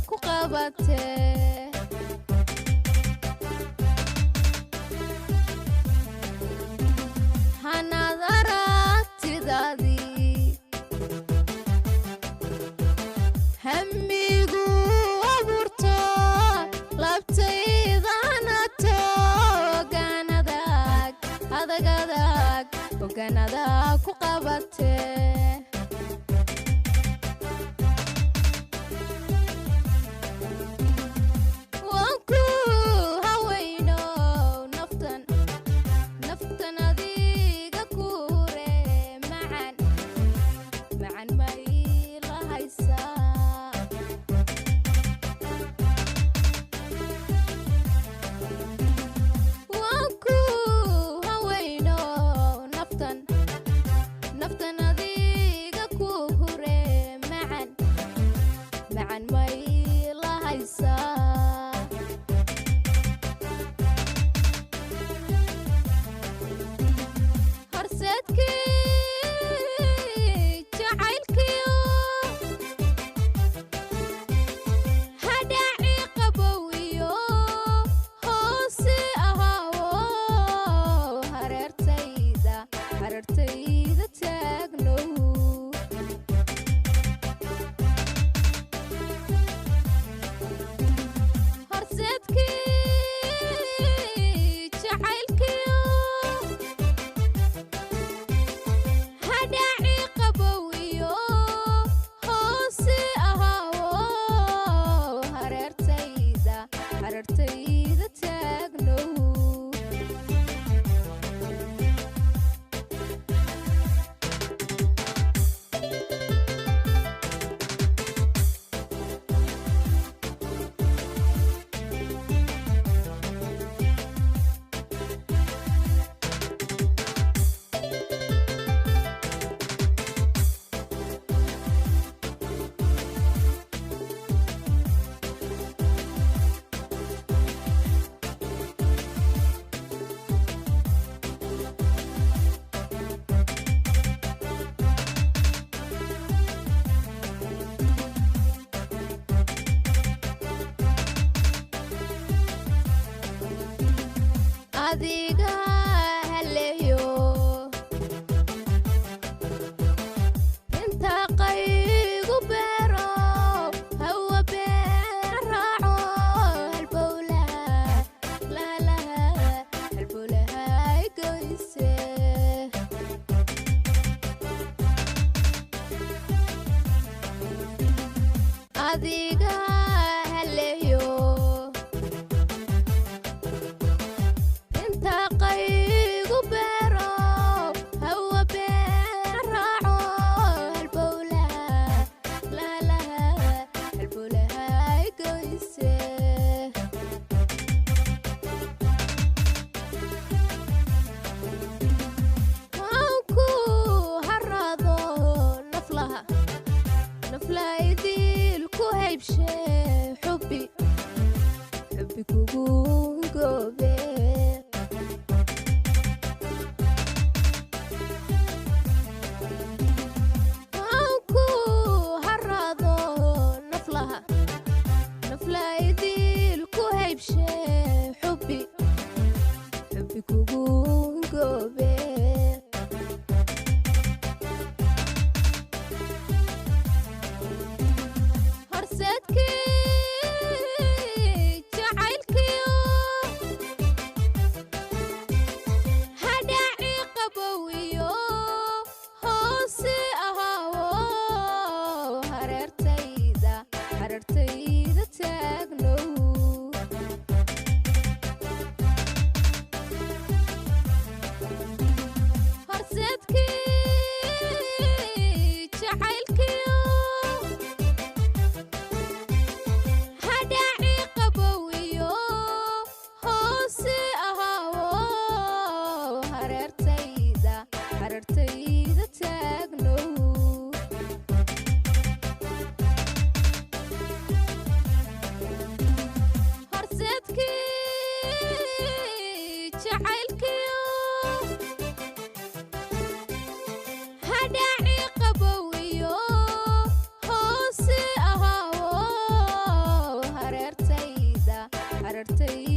ku qabatee hanad aragtidaadii hamigu abuurto labtaydanato ogaanadag adagadag ogaanada ku qabatee wanku hawayno naftan adiga kure macan may la haysaa wanku hawayno naftan adiga kure macan may la haysaa horseedkii jacaylkiyo hadhaaci qabow iyo hoose ahaawo hareertayda taagnow horseedkii jacaylkiyo hadhaaci qabow iyo hoose ahaawo hareertayda taagnow adiga haleeyo inta qaygu beero hawa beer raaco halbowlaha goyse adiga haleeyo qaygu beero hawa beer raaco halbowlaha goyse wanku harado naflaydil ku haybshe xubbi kugu goobe naflaydil ku haybshe xubbi kugu goobe horseedkii barartay